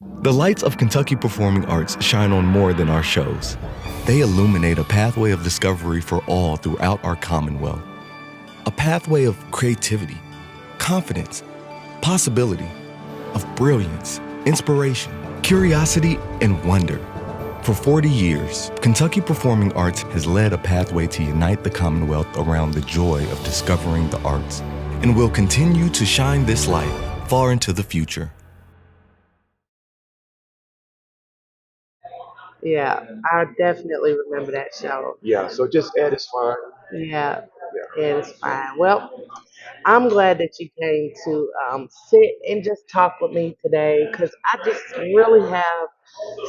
The lights of Kentucky Performing Arts shine on more than our shows. They illuminate a pathway of discovery for all throughout our Commonwealth. A pathway of creativity, confidence, possibility, of brilliance, inspiration, curiosity, and wonder. For 40 years, Kentucky Performing Arts has led a pathway to unite the Commonwealth around the joy of discovering the arts, and will continue to shine this light far into the future. Yeah, I definitely remember that show. Yeah, so just Ed is fine. Yeah, Yeah. it's fine. Well, I'm glad that you came to sit and just talk with me today because I just really have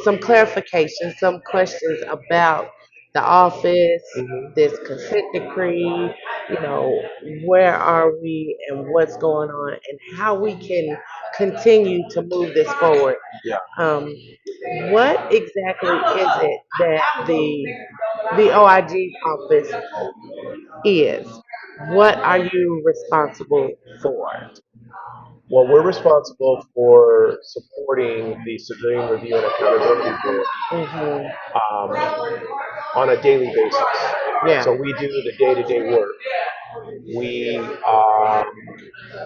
some clarification, some questions about the office, Hmm. this consent decree, you know, where are we and what's going on and how we can continue to move this forward. Yeah. Um, what exactly is it that the OIG office is? What are you responsible for? Well, we're responsible for supporting the Civilian Review and Accountability Board Hmm. um, on a daily basis. Yeah. So we do the day-to-day work. We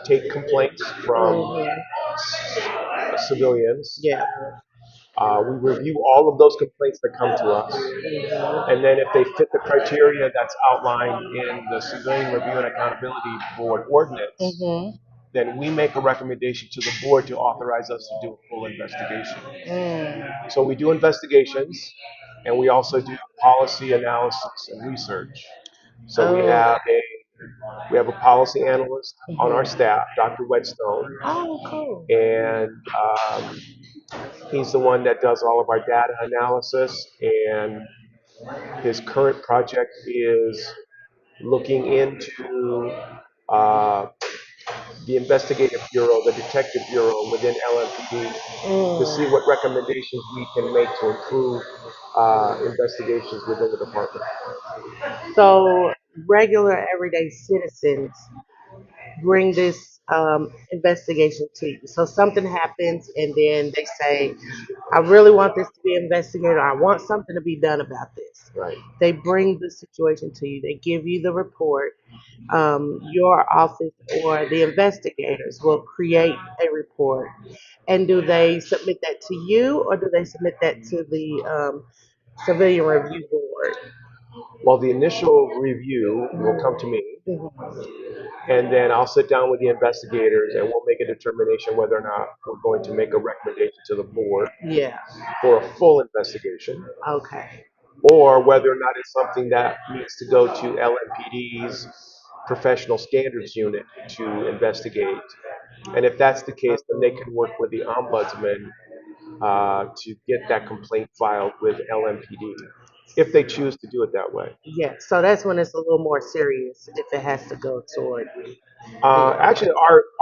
take complaints from Hmm. civilians. Yeah. We review all of those complaints that come to us. Hmm. And then if they fit the criteria that's outlined in the Civilian Review and Accountability Board ordinance, Hmm. then we make a recommendation to the board to authorize us to do a full investigation. Mm. So we do investigations, and we also do policy analysis and research. So Oh. we have a policy analyst on our Hmm. staff, Dr. Whetstone, Oh, cool. and he's the one that does all of our data analysis. And his current project is looking into uh, the investigative bureau, the detective bureau within LMPD, to see Mm. what recommendations we can make to improve investigations within the department. So, regular everyday citizens bring this investigation to you. So something happens, and then they say, "I really want this to be investigated. I want something to be done about this." Right. They bring the situation to you. They give you the report. Your office or the investigators will create a report. And do they submit that to you, or do they submit that to the civilian review board? Well, the initial review will come to me, Mhm. and then I'll sit down with the investigators and we'll make a determination whether or not we're going to make a recommendation to the board Yeah. for a full investigation, Okay. or whether or not it's something that needs to go to LMPD's professional standards unit to investigate. And if that's the case, then they can work with the ombudsman to get that complaint filed with LMPD if they choose to do it that way. Yeah. So that's when it's a little more serious if it has to go toward the. Actually,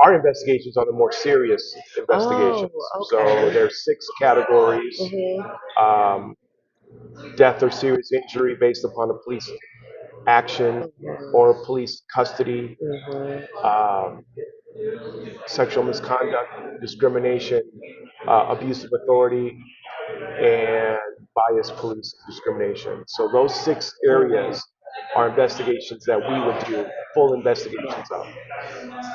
our investigations are the more serious Oh, investigations. So okay. there's 6 categories: Mhm. um, death or serious injury based upon a police action Mhm. or police custody, Mhm. um, sexual misconduct, discrimination, abuse of authority, and bias police discrimination. So those 6 areas are investigations that we would do full investigations of.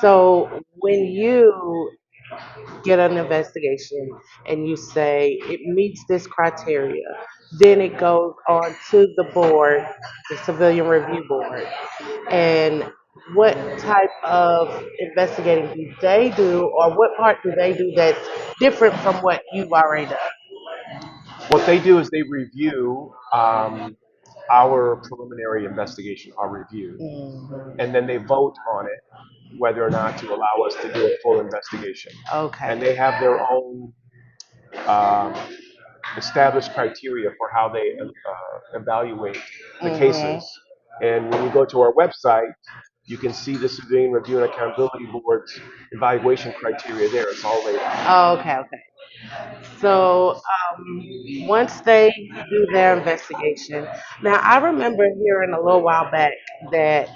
So when you get an investigation and you say it meets this criteria, then it goes on to the board, the civilian review board. And what type of investigating do they do, or what part do they do that's different from what you've already done? What they do is they review our preliminary investigation, our review, Hmm. and then they vote on it whether or not to allow us to do a full investigation. And Okay. they have their own um, established criteria for how they evaluate the Hmm. cases. And when you go to our website, you can see the Civilian Review and Accountability Board's evaluation criteria there. It's all laid out. Oh, okay, okay. So once they do their investigation, now I remember hearing a little while back that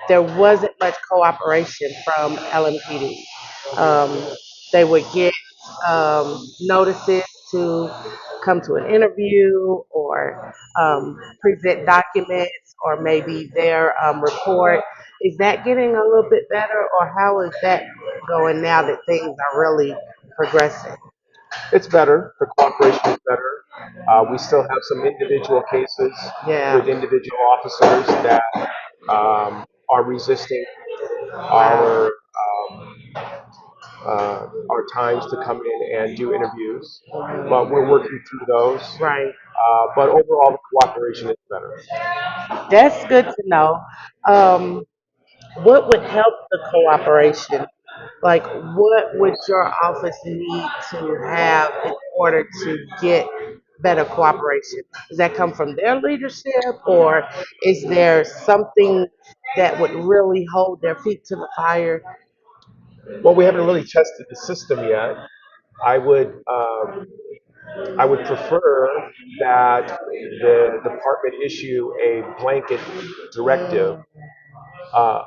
there wasn't much cooperation from LMPD. They would get notices to come to an interview or present documents or maybe their report. Is that getting a little bit better, or how is that going now that things are really progressing? It's better. The cooperation is better. We still have some individual cases with Yeah. individual officers that are resisting Wow. our our times to come in and do interviews, but Mhm. we're working through those. Right. But overall, the cooperation is better. That's good to know. Um, what would help the cooperation? Like, what would your office need to have in order to get better cooperation? Does that come from their leadership, or is there something that would really hold their feet to the fire? Well, we haven't really tested the system yet. I would I would prefer that the department issue a blanket directive, Mm, uh,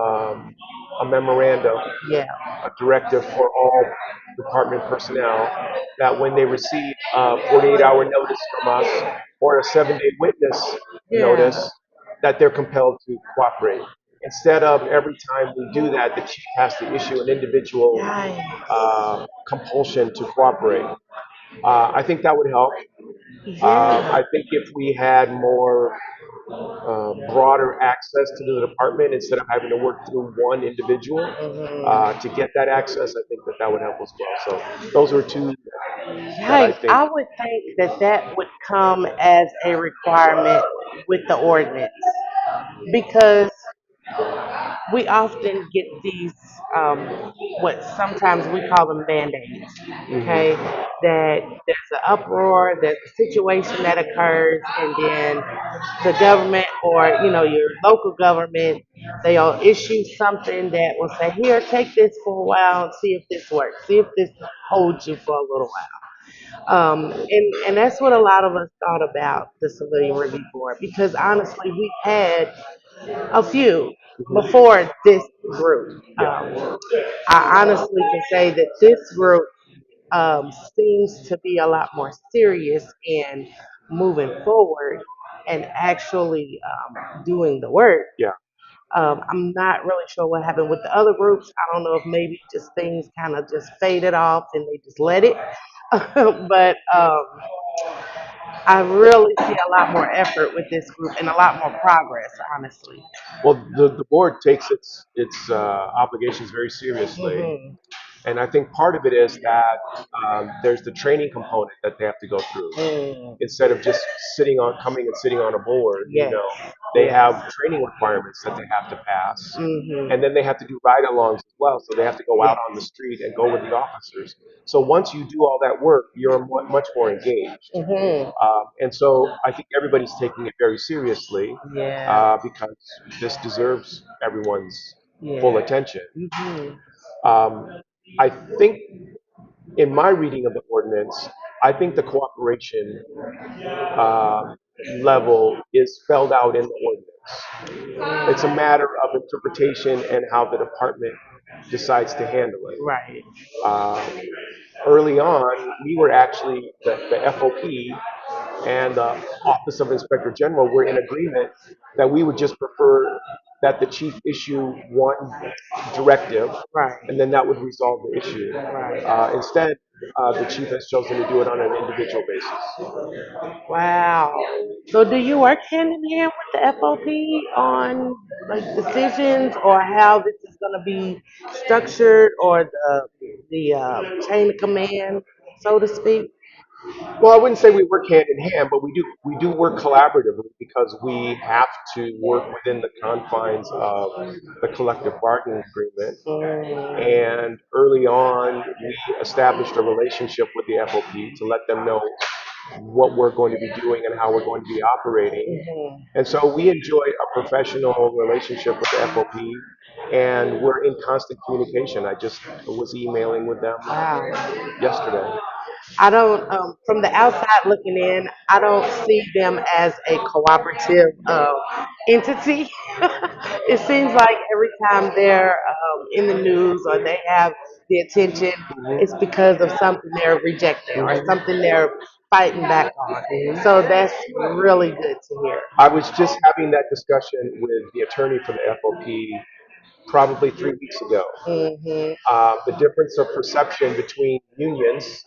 um, a memorandum, yeah, a directive for all department personnel that when they receive a 48-hour notice from us or a 7-day witness yeah. notice, that they're compelled to cooperate. Instead of every time we do that, the chief has to issue an individual Yikes. compulsion to cooperate. I think that would help. Yeah. I think if we had more broader access to the department instead of having to work through one individual Hmm. to get that access, I think that that would help as well. So those are two that I Yikes. think. I would think that that would come as a requirement with the ordinance because we often get these, what sometimes we call them band-aids, okay? Mhm. That there's an uproar, there's a situation that occurs, and then the government or, your local government, they'll issue something that will say, here, take this for a while and see if this works, see if this holds you for a little while. And that's what a lot of us thought about the Civilian Review Board because honestly, we had a few Mhm. before this group. Yeah. I honestly can say that this group seems to be a lot more serious in moving forward and actually doing the work. Yeah. I'm not really sure what happened with the other groups. I don't know if maybe just things kind of just faded off and they just let it. But I really see a lot more effort with this group and a lot more progress, honestly. Well, the board takes its obligations very seriously, Hmm. and I think part of it is that there's the training component that they have to go through. Mm. Instead of just coming and sitting on a board, Yes. they Yes. have training requirements that they have to pass. Hmm. And then they have to do ride-alongs as well. So they have to go out Yes. on the street and go with the officers. So once you do all that work, you're much more engaged. Hmm. And so I think everybody's taking it very seriously Yeah. because this deserves everyone's full Yeah. attention. Hmm. Um, I think in my reading of the ordinance, I think the cooperation uh, level is spelled out in the ordinance. It's a matter of interpretation and how the department decides to handle it. Right. Uh, Early on, we were actually, the FOP and the Office of Inspector General were in agreement that we would just prefer that the chief issue one directive Right. and then that would resolve the issue. Right. Instead, the chief has chosen to do it on an individual basis. Wow. So do you work hand in hand with the FOP on like decisions or how this is going to be structured or the chain of command, so to speak? Well, I wouldn't say we work hand in hand, but we do work collaboratively because we have to work within the confines of the collective bargaining agreement. Mm, And early on, we established a relationship with the FOP to let them know what we're going to be doing and how we're going to be operating. mhm. And so we enjoy a professional relationship with the FOP, and we're in constant communication. I just was emailing with them Wow. yesterday. I don't, from the outside looking in, I don't see them as a cooperative entity. It seems like every time they're in the news or they have the attention, it's Hmm. because of something they're rejecting or Hmm. something they're fighting back on. So that's really good to hear. I was just having that discussion with the attorney for the FOP probably 3 weeks ago. Hmm. The difference of perception between unions,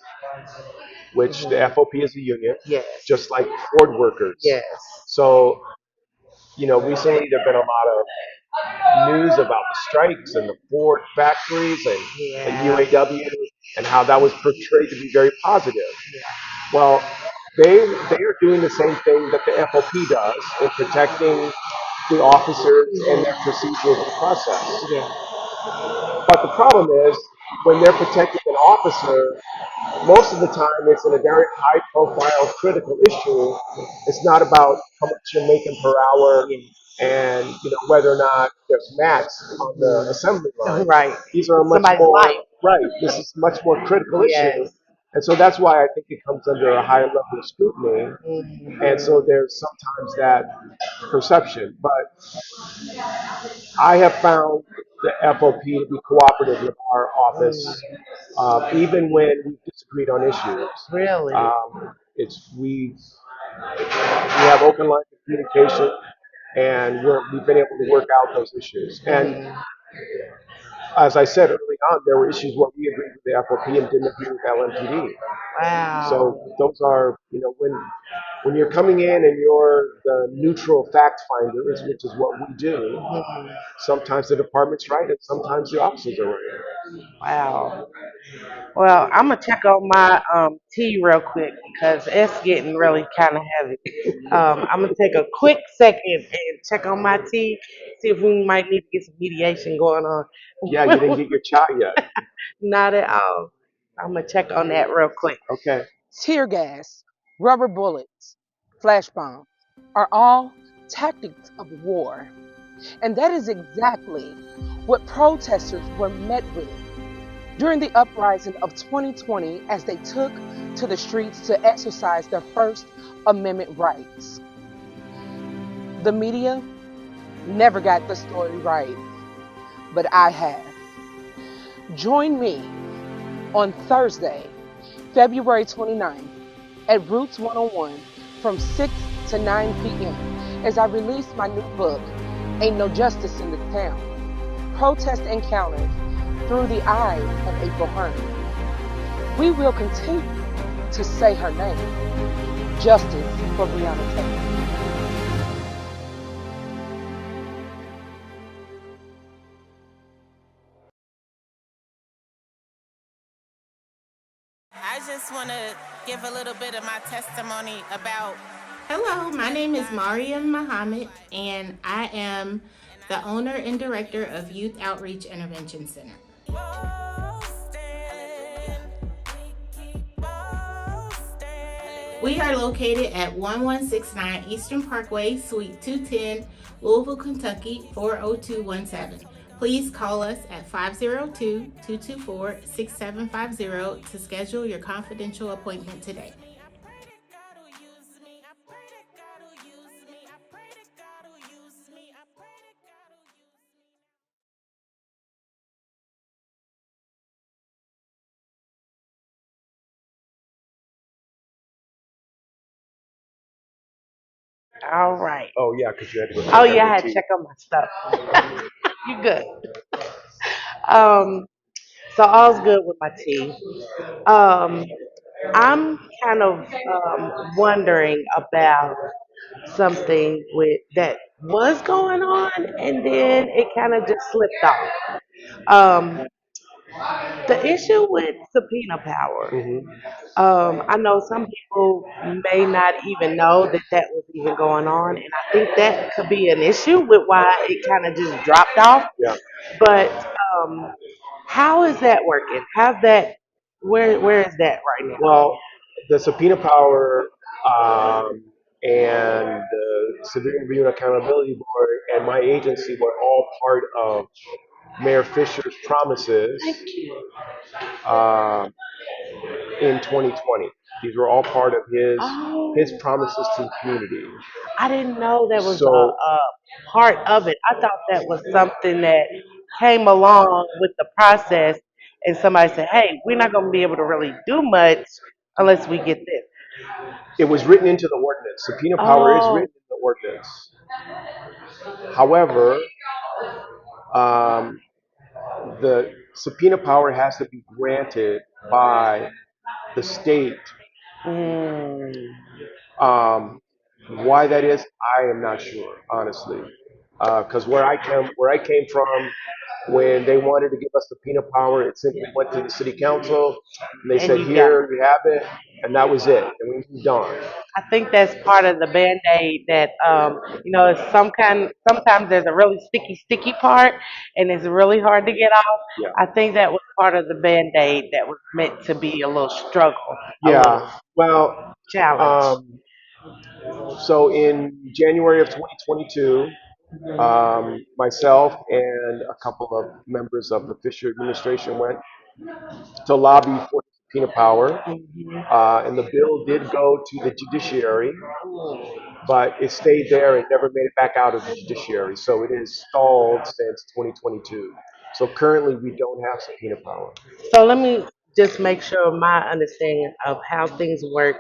which the FOP is a union, Yes. just like Ford workers. Yes. So, recently there have been a lot of news about the strikes and the Ford factories and Yeah. UAW and how that was portrayed to be very positive. Yeah. Well, they are doing the same thing that the FOP does in protecting the officers and their procedures and process. Yeah. But the problem is when they're protecting an officer, most of the time it's in a very high profile critical issue. It's not about how much you're making per hour and whether or not there's mats on the assembly line. Right. These are much Somebody's more life. right. This is much more critical issue. Yes. And so that's why I think it comes under a higher level of scrutiny. And so there's sometimes that perception. But I have found the FOP to be cooperative with our office, even when we disagreed on issues. Really? We have open lines of communication, and we've been able to work out those issues. And as I said early on, there were issues where we agreed with the FOP and didn't agree with LMPD. Wow. So those are, when you're coming in and you're the neutral fact finder, which is what we do. Sometimes the department's right, and sometimes the officers are right. Wow. Well, I'm gonna check on my tea real quick because it's getting really kind of heavy. I'm gonna take a quick second and check on my tea, see if we might need to get some mediation going on. Yeah, you didn't get your chai yet. Not at all. I'm gonna check on that real quick. Okay. Tear gas, rubber bullets, flash bombs are all tactics of war. And that is exactly what protesters were met with during the uprising of 2020 as they took to the streets to exercise their First Amendment rights. The media never got the story right, but I have. Join me on Thursday, February 29th at Roots 101 from 6 to 9 p.m. as I release my new book, Ain't No Justice in This Town. Protest Encounters through the eyes of April Hearn. We will continue to say her name. Justice for Breonna Taylor. I just want to give a little bit of my testimony about. Hello, my name is Mariam Muhammad, and I am the owner and director of Youth Outreach Intervention Center. We are located at 1169 Eastern Parkway, Suite 210, Louisville, Kentucky, 40217. Please call us at 502-224-6750 to schedule your confidential appointment today. All right. Oh yeah, because you had to go check Oh on yeah, your I had to tea. check on my stuff. You good? Um, so all's good with my tea. Um, I'm kind of wondering about something with that was going on, and then it kind of just slipped off. Um, the issue with subpoena power. Hmm. I know some people may not even know that that was even going on, and I think that could be an issue with why it kind of just dropped off. Yeah. But how is that working? How's that? Where is that right now? Well, the subpoena power and the Civilian Review and Accountability Board and my agency were all part of Mayor Fisher's promises Thank you. uh, in 2020. These were all part of his Oh, promises to the community. I didn't know that was So a part of it. I thought that was something that came along with the process, and somebody said, "Hey, we're not going to be able to really do much unless we get this." it was written into the ordinance. Subpoena power is Oh, written in the ordinance. However, um, the subpoena power has to be granted by the state. mm, Um, why that is, I am not sure, honestly. Because where I came from, when they wanted to give us subpoena power, it simply went to the city council, and they and said, you got. "Here you have it," and that was it, and we moved on. I think that's part of the band-aid that it's sometimes there's a really sticky part and it's really hard to get off. Yeah, I think that was part of the band-aid that was meant to be a little struggle, a little yeah. Well, challenge. um, so in January of 2022, myself and a couple of members of the Fisher administration went to lobby for subpoena power. Hmm. And the bill did go to the judiciary, but it stayed there and never made it back out of the judiciary. So it is stalled since 2022. So currently, we don't have subpoena power. So let me just make sure my understanding of how things work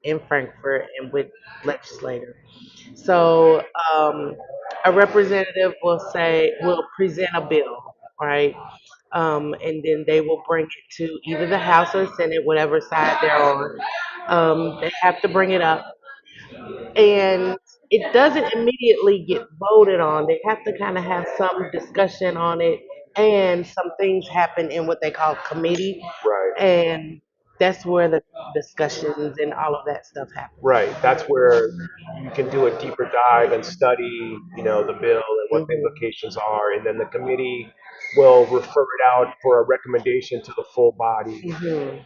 in Frankfurt and with legislators. So a representative will present a bill, right? And then they will bring it to either the House or the Senate, whatever side they're on. They have to bring it up, and it doesn't immediately get voted on. They have to kind of have some discussion on it, and some things happen in what they call committee, Right, and that's where the discussions and all of that stuff happens. right. That's where you can do a deeper dive and study, the bill and what the Hmm. implications are, and then the committee will refer it out for a recommendation to the full body. Hmm.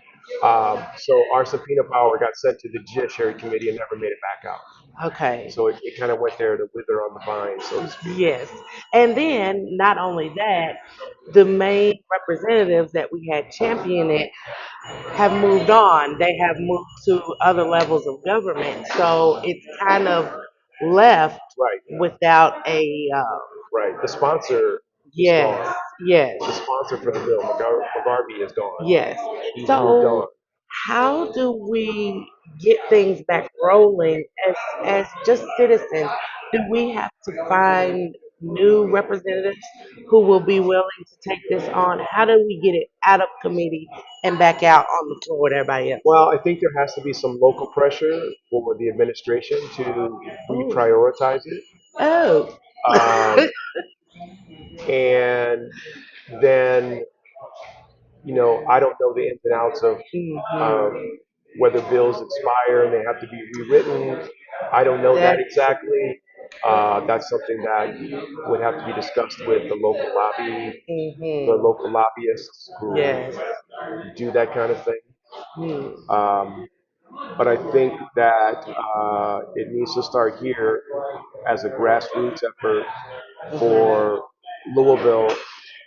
So our subpoena power got sent to the Judiciary Committee and never made it back out. Okay. So it kind of went there to wither on the vine, so to speak. Yes. And then not only that, the main representatives that we had champion it have moved on. They have moved to other levels of government. So it's kind of left Right, without a right. The sponsor is gone. yes, yes, The sponsor for the bill, McGarvey, is gone. yes. He's moved So on. how do we get things back rolling as just citizens? Do we have to find new representatives who will be willing to take this on? How do we get it out of committee and back out on the floor with everybody else? Well, I think there has to be some local pressure for the administration to Oh, reprioritize it. oh. Um, and then, I don't know the ins and outs of Hmm. um, whether bills expire and they have to be rewritten. I don't know that That. exactly. That's something that would have to be discussed with the Hmm. local lobbyists who Yes. do that kind of thing. Hmm. Um, but I think that it needs to start here as a grassroots effort Hmm. for Louisville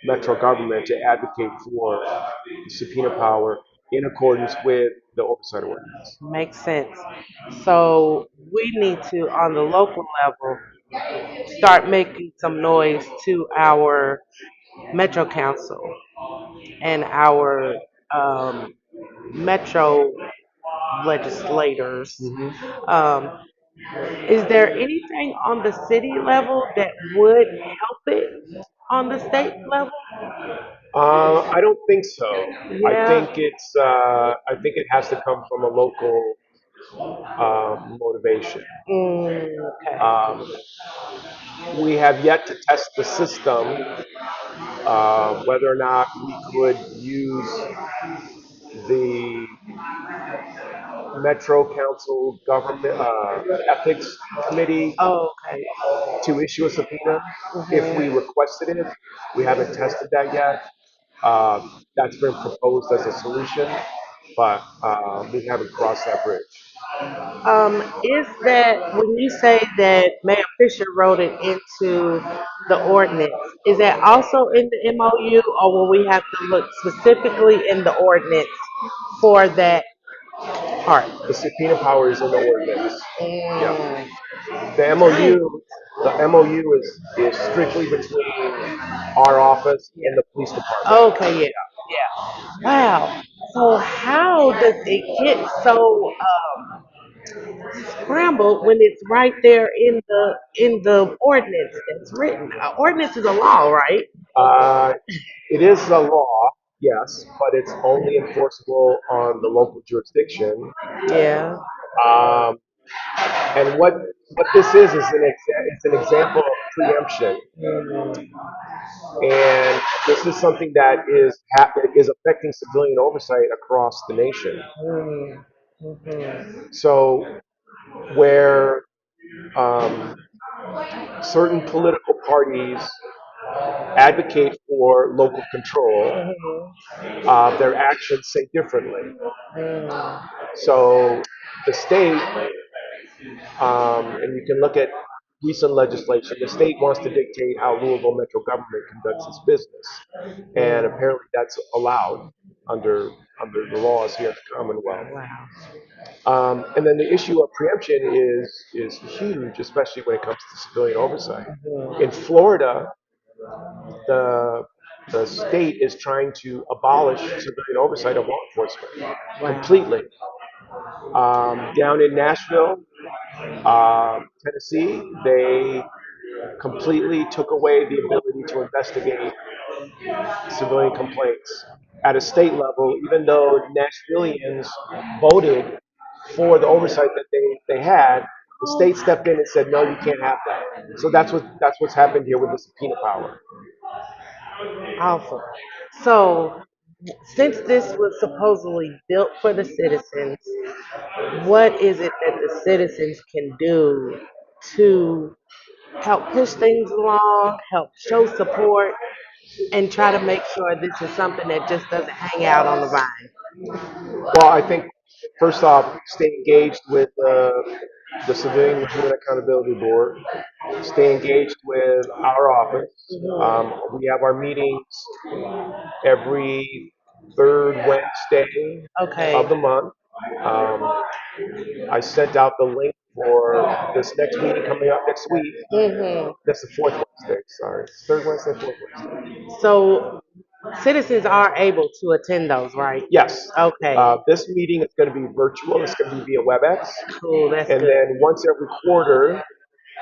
Metro government to advocate for subpoena power in accordance with the oversight ordinance. Makes sense. So we need to, on the local level, start making some noise to our Metro Council and our um, Metro legislators. Hmm. Um, is there anything on the city level that would help it on the state level? I don't think so. Yeah. I think it has to come from a local motivation. Okay. Um, we have yet to test the system, whether or not we could use the Metro Council Government Ethics Committee Oh, okay. to issue a subpoena if we Hmm. requested it. We haven't tested that yet. That's been proposed as a solution, but we haven't crossed that bridge. Is that when you say that Mayor Fisher wrote it into the ordinance, is that also in the MOU, or will we have to look specifically in the ordinance for that part? The subpoena power is in the ordinance. Yeah. Mm, The dang. MOU, the MOU is strictly between our office and the police department. Okay, yeah, yeah. Wow. So how does it get so scrambled when it's right there in the ordinance that's written? Ordinance is a law, right? Uh, it is a law, yes, but it's only enforceable on the local jurisdiction. Yeah. Um, and what this is an example of preemption, Mm, and this is something that is affecting civilian oversight across the nation. mm, mhm, So where um, certain political parties advocate for local control, mhm, their actions say differently. mm, So the state, and you can look at recent legislation, the state wants to dictate how Louisville Metro government conducts its business. And mm. apparently that's allowed under under the laws here in the Commonwealth. Wow. And then the issue of preemption is huge, especially when it comes to civilian oversight. In Mhm. Florida, the the state is trying to abolish civilian oversight of law enforcement Wow. completely. Down in Nashville, Tennessee, they completely took away the ability to investigate civilian complaints at a state level, even though Nashvillians voted for the oversight that they had. The Oh, state stepped in and said, "No, you can't have that." So that's what's happened here with the subpoena power. awesome. So, since this was supposedly built for the citizens, what is it that the citizens can do to help push things along, help show support, and try to make sure this is something that just doesn't hang out on the vine? Well, I think first off, stay engaged with the Civilian Review and Accountability Board. Stay engaged with our office. We have our meetings every third Wednesday Okay. of the month. Um, I sent out the link for this next meeting coming up next week. Hmm. That's the fourth Wednesday. Sorry, third Wednesday, fourth Wednesday. So, citizens are able to attend those, right? Yes. Okay. This meeting is going to be virtual. It's going to be via WebEx. Cool. That's And good. then once every quarter,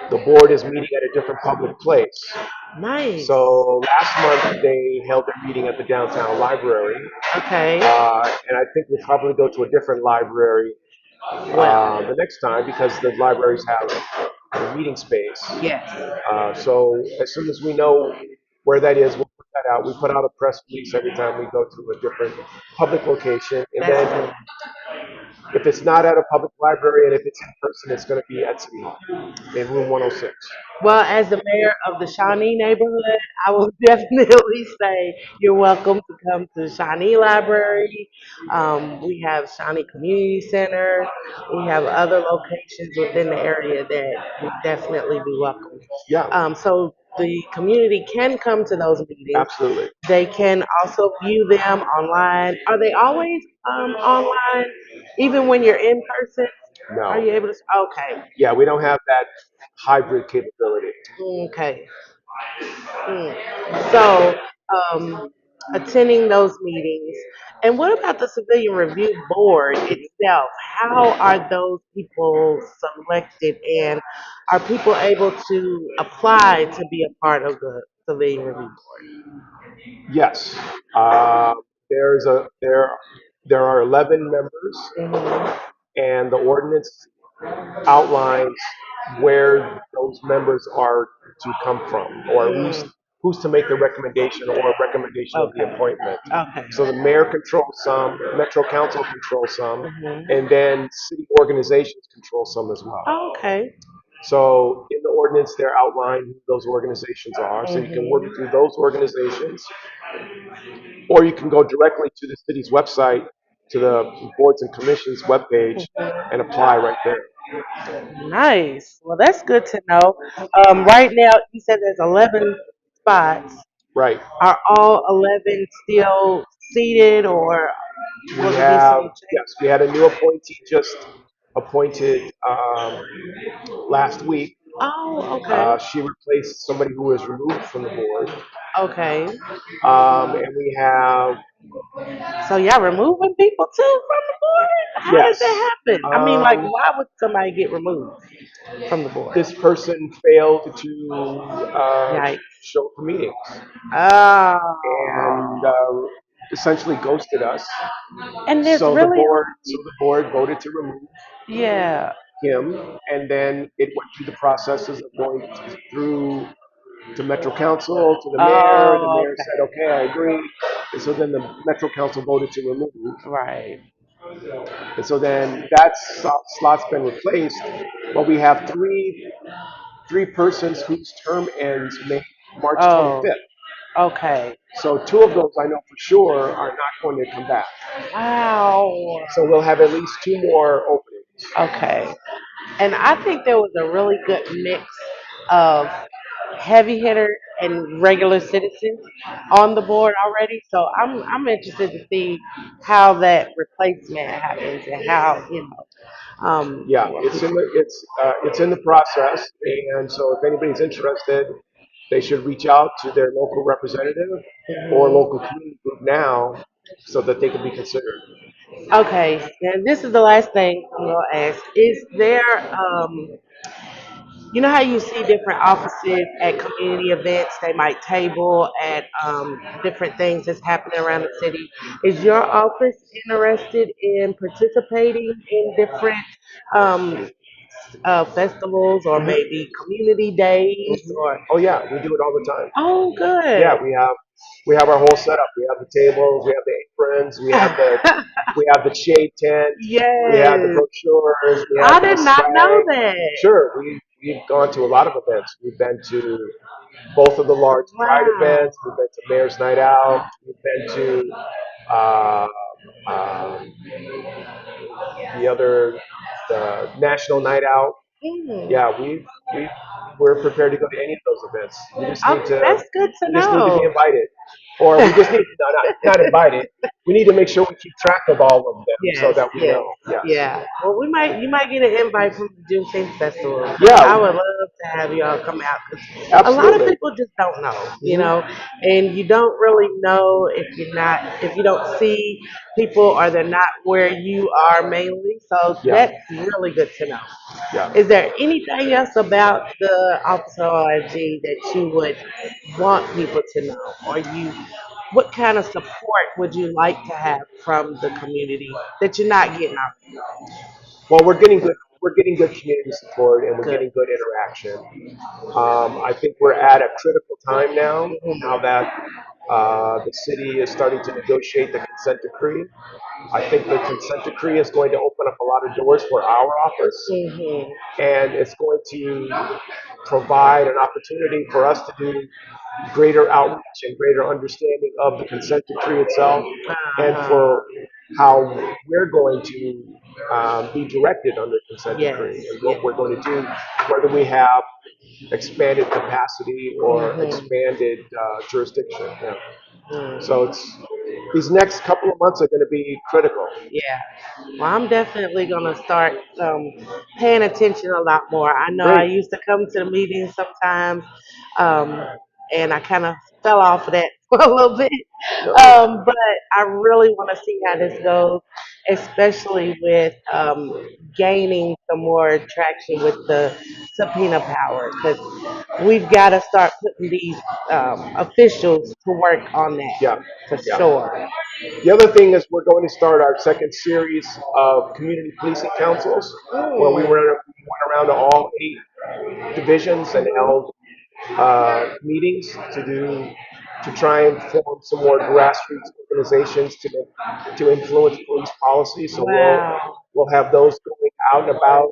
the board is meeting at a different public place. Nice. So last month they held their meeting at the downtown library, Okay. and I think we'll probably go to a different library Well, the next time because the libraries have a meeting space. yes. So as soon as we know where that is, we'll put that out. We put out a press release every time we go to a different public location, and That's then good. if it's not at a public library and if it's in person, it's going to be at City Hall in room 106. Well, as the mayor of the Shawnee neighborhood, I will definitely say you're welcome to come to Shawnee Library. We have Shawnee Community Center. We have other locations within the area that would definitely be welcome. Yeah, So the community can come to those meetings. absolutely. They can also view them online. Are they always online, even when you're in person? Are No. you able to? Okay. Yeah, we don't have that hybrid capability. Okay. Mm. So, attending those meetings. And what about the Civilian Review Board itself? How are those people selected, and are people able to apply to be a part of the Civilian Review Yes. There's a there are 11 members, Board? Hmm. and the ordinance outlines where those members are to come from, or Mm. who's to make the recommendation or recommendation of the Okay. appointment. Okay. So the mayor controls some, Metro Council controls some, Hmm. and then city organizations control some as well. Okay. So in the ordinance, they're outlined who those organizations are. So you can work Hmm. through those organizations, or you can go directly to the city's website to the boards and commissions webpage and apply right there. Nice. Well, that's good to know. Right now, you said there's 11 spots. Right. Are all 11 still seated, or We will there be have, some yes, change? we had a new appointee just appointed last week. Oh, okay. She replaced somebody who was removed from the board. Okay. And we have, So y'all removing people too from the board? How did yes, that happen? I mean, like, why would somebody get removed from the board? this person failed to Yikes. show up for meetings Oh. and essentially ghosted us. And there's really only, So the board voted to remove yeah. him, and then it went through the processes of going through to Metro Council, to the mayor. The Oh, mayor okay. said, okay, I agree. And so then the Metro Council voted to remove. Right. And so then that slot's been replaced. But we have three persons whose term ends March Oh, 25th. okay. So two of those I know for sure are not going to come back. Wow. So we'll have at least two more openings. Okay. And I think there was a really good mix of heavy hitter and regular citizens on the board already. So I'm interested to see how that replacement happens and how Yeah, well, it's in the process, and so if anybody's interested, they should reach out to their local representative or mhm. local community group now, so that they can be considered. Okay. And this is the last thing I'm gonna ask: is there you know how you see different offices at community events, they might table at different things that's happening around the city. Is your office interested in participating in different um, festivals or Hmm. maybe community days Hmm. or? Oh yeah, we do it all the time. Oh, Yeah, good. we have our whole setup. We have the tables, we have the aprons, we have the shade tent, we have the Yes, brochures, we have I the did not know swag. that. Sure, we've gone to a lot of events. We've been to both of the large Pride Wow. events. We've been to Mayor's Night Out. We've been to uh, um, the other, the National Night Out. Mm. Yeah, we we're prepared to go to any of those events. Okay, that's good to We just need to be know. invited, or we just need no, not invited. We need to make sure we keep track of all of them so Yes, that we yes, know. Yes. yeah. Well, you might get an invite from the Juneteenth Festival. I Yeah, would love to have y'all come out because a lot of absolutely. people just don't know, Hmm. and you don't really know if you don't see people or they're not where you are mainly. So Yeah, that's really good to know. yeah. Is there anything else about the Officer OIG that you would want people to know, or what kind of support would you like to have from the community that you're not getting already? Well, we're getting good. We're getting good community support, and we're Good. getting good interaction. I think we're at a critical time now. Now Mhm. that the city is starting to negotiate the consent decree, I think the consent decree is going to open up a lot of doors for our office, Mhm. and it's going to provide an opportunity for us to do greater outreach and greater understanding of the consent decree itself, and Uh-huh. for how we're going to be directed under consent Yes. decree and what Yes. we're going to do, whether we have expanded capacity or Mhm. expanded jurisdiction. Yeah. Mhm. So these next couple of months are going to be critical. Yeah. Well, I'm definitely gonna start paying attention a lot more. I know I Great. used to come to the meetings sometimes, um, and I kind of fell off of that for a little bit. No. But I really want to see how this goes, especially with gaining some more traction with the subpoena power, because we've got to start putting these officials to work on that Yeah. for Yeah. sure. The other thing is we're going to start our second series of community policing councils, where Mm. we went around to all 8 divisions and Mhm. held meetings to try and form some more grassroots organizations to influence police policy. So Wow. we'll have those going out and about.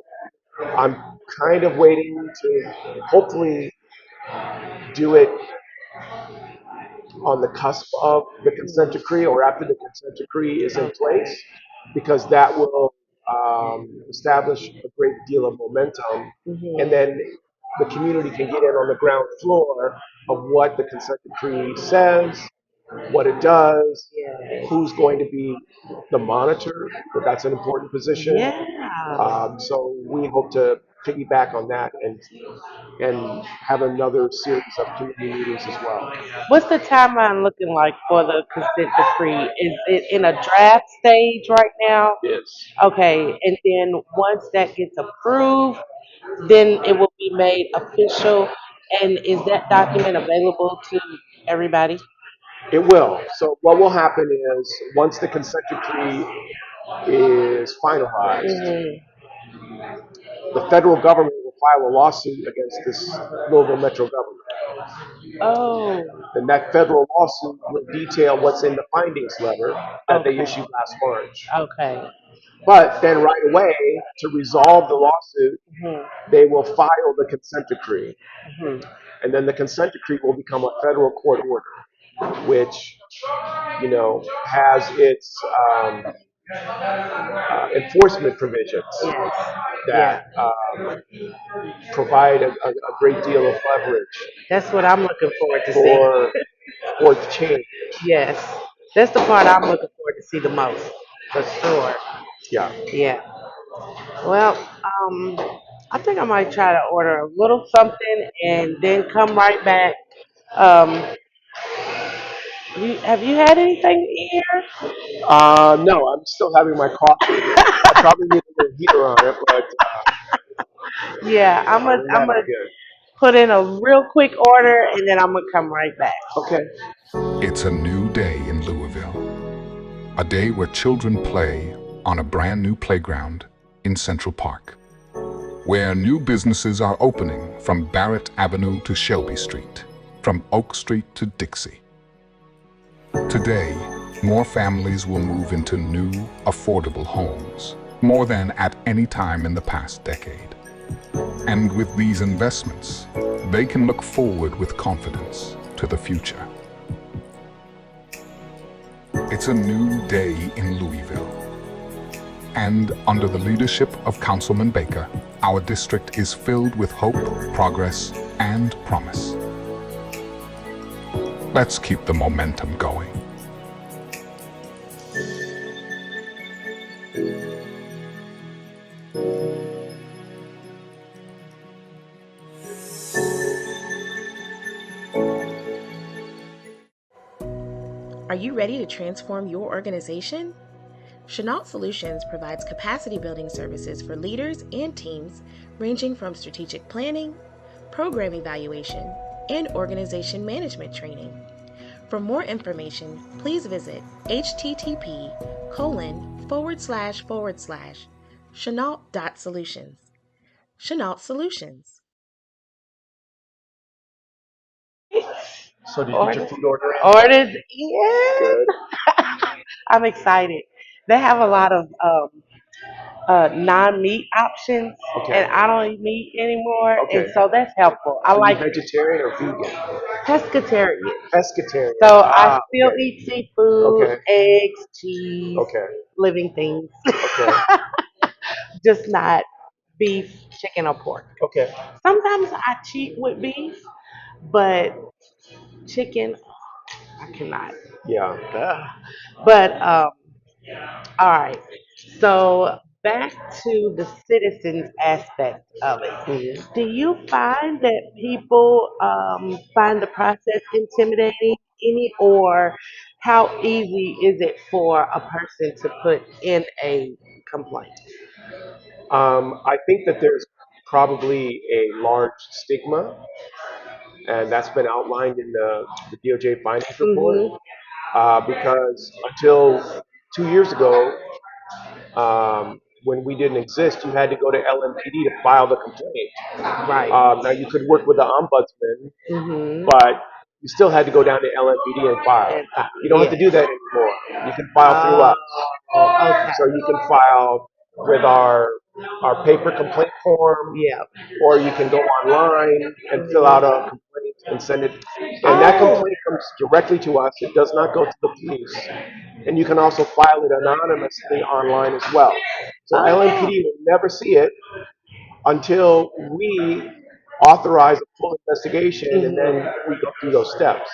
I'm kind of waiting to hopefully do it on the cusp of the consent decree or after the consent decree is in Okay. place. because that will establish a great deal of momentum, and then the community can get in on the ground floor of what the consent decree says, what it does, who's going to be the monitor, but that's an important position. Yeah. So we hope to piggyback on that and have another series of community meetings as well. What's the timeline looking like for the consent decree? Is it in a draft stage right now? Yes. Okay, and then once that gets approved, then it will be made official. And is that document available to everybody? It will. So what will happen is once the consent decree is finalized, Hmm. the federal government will file a lawsuit against this Louisville Metro government. Oh, And that federal lawsuit will detail what's in the findings letter that they okay, issued last March. okay. But then right away, to resolve the lawsuit, Hmm. they will file the consent decree. Hmm. And then the consent decree will become a federal court order, which, has its enforcement provisions Yes, yeah. that provide a great deal of leverage That's what I'm looking forward to see. for for change. Yes, that's the part I'm looking forward to see the most, for sure. Yeah. Yeah. Well, I think I might try to order a little something and then come right back. Um, have you had anything here? No, I'm still having my coffee. I probably need a little heater on it, but Yeah, other than I'm that, gonna I'm good. put in a real quick order and then I'm gonna come right back. Okay. It's a new day in Louisville, a day where children play on a brand new playground in Central Park, where new businesses are opening from Barrett Avenue to Shelby Street, from Oak Street to Dixie. Today, more families will move into new, affordable homes, more than at any time in the past decade. And with these investments, they can look forward with confidence to the future. It's a new day in Louisville. And under the leadership of Councilman Baker, our district is filled with hope, progress, and promise. Let's keep the momentum going. Are you ready to transform your organization? Chenault Solutions provides capacity building services for leaders and teams ranging from strategic planning, program evaluation, and organization management training. For more information, please visit http://chenault.solutions. Chenault Solutions. So did you get your Ordered, food order in? ordered, yeah. Good. I'm excited. They have a lot of non-meat options, Okay. and I don't eat meat anymore, and Okay. so that's helpful. I Are you like vegetarian or vegan? pescatarian, Pescatarian. so I Ah, still okay. eat seafood, Okay. eggs, cheese, Okay. living things, Okay. just not beef, chicken, or pork. Okay. Sometimes I cheat with beef, but chicken, I cannot. Yeah. Ugh. But all right. So back to the citizens aspect of it. Mhm. Do you find that people find the process intimidating any, or how easy is it for a person to put in a complaint? I think that there's probably a large stigma, and that's been outlined in the DOJ findings report. Hmm. Because until 2 years ago, when we didn't exist, you had to go to LMPD to file the complaint. Right. Now you could work with the ombudsman, Hmm. but you still had to go down to LMPD and file. And, You don't have to yes. do that anymore. You can file through Oh, us. okay. So you can file with our paper complaint form, Yeah. or you can go online and fill out Hmm. a complaint and send it. And that Oh, complaint comes directly to us. It does not go to the police. And you can also file it anonymously online as well. So okay. LMPD will never see it until we authorize a full investigation, and Hmm. then we go through those steps.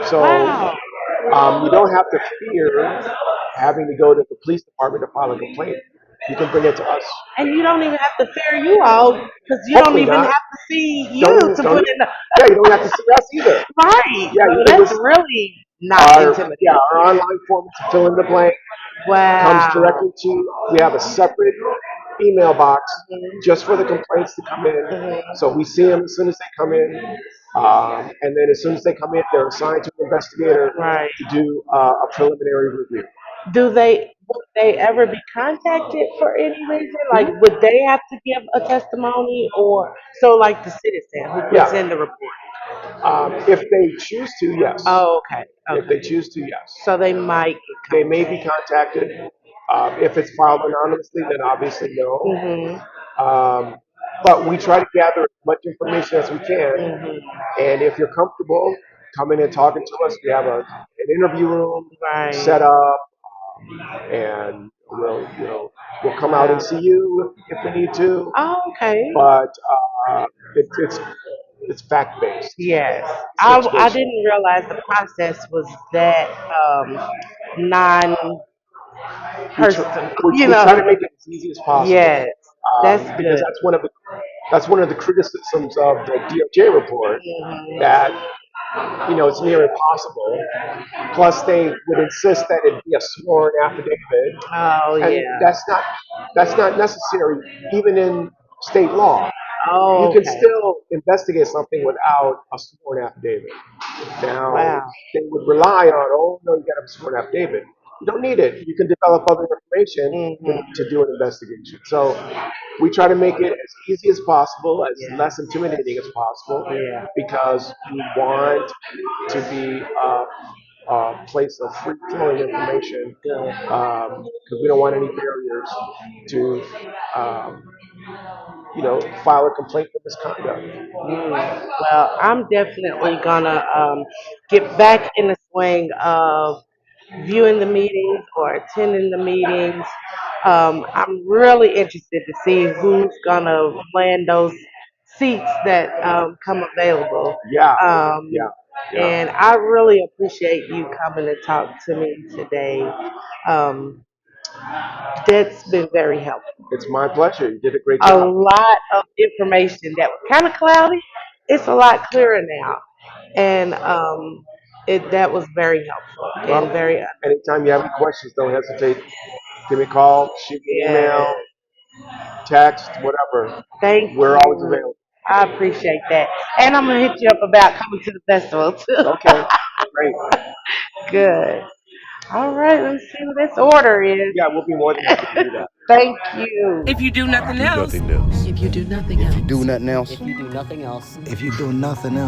So Wow. you don't have to fear having to go to the police department to file a complaint. You can bring it to us. And you don't even have to fear you all because you don't Hopefully even not. have to see you Don't to don't put in the yeah. You don't have to see us either. right. Yeah, So you can that's just really not intimidating. our online form to fill in the blank comes Wow. directly to. We have a separate email box Hmm. just for the complaints to come in. Hmm. So we see them as soon as they come in, and then as soon as they come in, they're assigned to an investigator Right. to do a preliminary review. Would they ever be contacted for any reason? Like, Mhm. would they have to give a testimony, or so like the citizen who puts Yeah, in the report? if they choose to, yes. Oh, okay. If they Okay. choose to, yes. So they might They get may be contacted. If it's filed anonymously, then obviously no. contacted. Um, but we try to gather as much information as we can. Hmm. And if you're comfortable coming and talking to us, we have an interview room Right. set up, and we'll come out and Wow. see you if we need to. Oh, okay. But it's fact based. Yes. It's I education. didn't realize the process was that non We, tr- person. we try to make it as easy as possible, Yes. That's because good. that's one of the criticisms of the DOJ report, Hmm. that it's near impossible. Plus, they would insist that it be a sworn affidavit, Oh, and yeah. that's not necessary even in state law. You Oh, can okay. still investigate something without a sworn affidavit. Now, Wow. they would rely on, oh no, you got to have a sworn affidavit. You don't need it. You can develop other information Hmm. to do an investigation. So we try to make it as easy as possible, as Yeah. less intimidating as possible, Yeah. because we want to be a place of free flowing information, Good. because we don't want any barriers to, um, file a complaint for misconduct. Well, I'm definitely gonna get back in the swing of viewing the meetings or attending the meetings. I'm really interested to see who's gonna land those seats that come available. Yeah, Um, yeah, yeah. and I really appreciate you coming to talk to me today. Um, that's been very helpful. It's my pleasure. You did a great A job. lot of information that was kind of cloudy. It's a lot clearer now, and that was very helpful and Well, very anytime you have any questions, don't hesitate. Give me a call, shoot me an yeah. email, text, whatever. Thank We're always you. available. I appreciate that, and I'm gonna hit you up about coming to the festival too. Okay, great. Good. All right. Let's see what this order is. Yeah, we'll be more than happy to do that. Thank you. If you do nothing else, Nothing else. If you do nothing else. If you do nothing else. If you do nothing else. If you do nothing else.